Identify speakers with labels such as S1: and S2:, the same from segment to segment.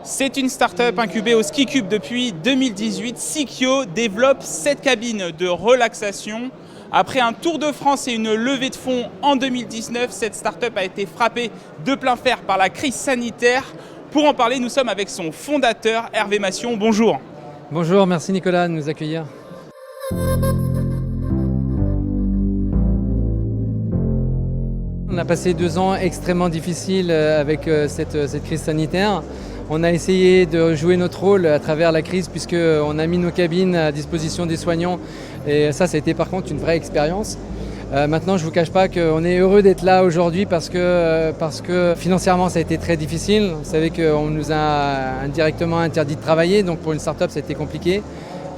S1: C'est une start-up incubée au SkiCube depuis 2018. Sikio développe 7 cabines de relaxation. Après un tour de France et une levée de fonds en 2019, cette start-up a été frappée de plein fer par la crise sanitaire. Pour en parler, nous sommes avec son fondateur, Hervé Massion. Bonjour.
S2: Bonjour, merci Nicolas de nous accueillir. On a passé 2 ans extrêmement difficiles avec cette crise sanitaire. On a essayé de jouer notre rôle à travers la crise puisqu'on a mis nos cabines à disposition des soignants et ça a été par contre une vraie expérience. Maintenant, je ne vous cache pas qu'on est heureux d'être là aujourd'hui parce que financièrement ça a été très difficile. Vous savez qu'on nous a indirectement interdit de travailler, donc pour une start-up ça a été compliqué.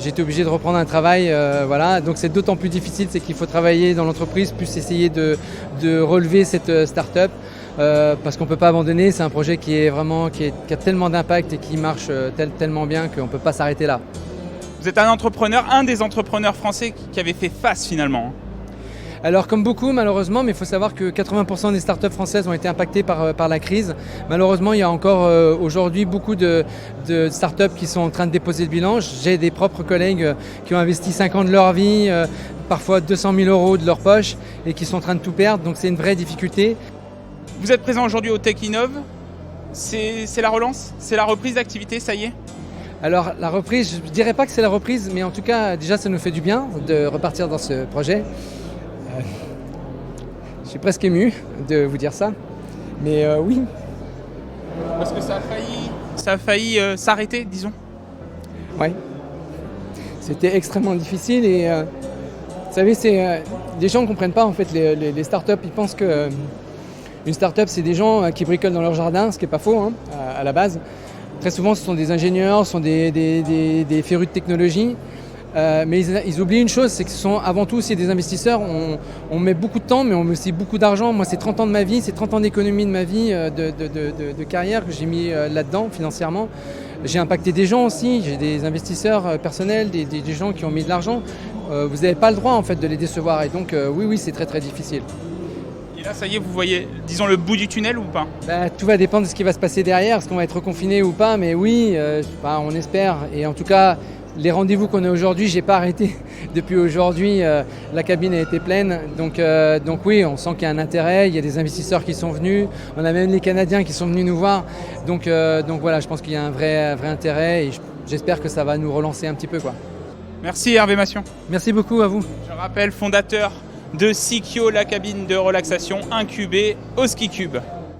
S2: J'ai été obligé de reprendre un travail, voilà. Donc c'est d'autant plus difficile, c'est qu'il faut travailler dans l'entreprise, plus essayer de relever cette start-up. Parce qu'on ne peut pas abandonner, c'est un projet qui a tellement d'impact et qui marche tellement bien qu'on ne peut pas s'arrêter là.
S1: Vous êtes un entrepreneur, un des entrepreneurs français qui avait fait face finalement.
S2: Alors comme beaucoup malheureusement, mais il faut savoir que 80% des startups françaises ont été impactées par la crise. Malheureusement, il y a encore aujourd'hui beaucoup de startups qui sont en train de déposer le bilan. J'ai des propres collègues qui ont investi 5 ans de leur vie, parfois 200 000 euros de leur poche et qui sont en train de tout perdre. Donc c'est une vraie difficulté.
S1: Vous êtes présent aujourd'hui au Tech Innov. C'est la relance? C'est la reprise d'activité, ça y est?
S2: Alors la reprise, je ne dirais pas que c'est la reprise, mais en tout cas déjà ça nous fait du bien de repartir dans ce projet. Je suis presque ému de vous dire ça, mais oui.
S1: Parce que ça a failli s'arrêter, disons.
S2: Oui. C'était extrêmement difficile et vous savez, les gens ne comprennent pas en fait les startups. Ils pensent que une start-up, c'est des gens qui bricolent dans leur jardin, ce qui n'est pas faux à la base. Très souvent, ce sont des ingénieurs, ce sont des férus de technologie. Mais ils oublient une chose, c'est que ce sont avant tout aussi des investisseurs. On met beaucoup de temps, mais on met aussi beaucoup d'argent. Moi, c'est 30 ans de ma vie, c'est 30 ans d'économie de ma vie, de carrière que j'ai mis là-dedans financièrement. J'ai impacté des gens aussi, j'ai des investisseurs personnels, des gens qui ont mis de l'argent. Vous n'avez pas le droit en fait de les décevoir. Et donc, oui, c'est très très difficile.
S1: Là, ça y est, vous voyez, disons, le bout du tunnel ou pas?
S2: Tout va dépendre de ce qui va se passer derrière, est-ce qu'on va être reconfiné ou pas, mais oui, on espère. Et en tout cas, les rendez-vous qu'on a aujourd'hui, j'ai pas arrêté depuis aujourd'hui, la cabine a été pleine. Donc oui, on sent qu'il y a un intérêt, il y a des investisseurs qui sont venus, on a même les Canadiens qui sont venus nous voir. Donc voilà, je pense qu'il y a un vrai intérêt et j'espère que ça va nous relancer un petit peu, quoi.
S1: Merci Hervé Massion.
S2: Merci beaucoup à vous.
S1: Je rappelle, fondateur de Sikio, la cabine de relaxation incubée au SkiCube.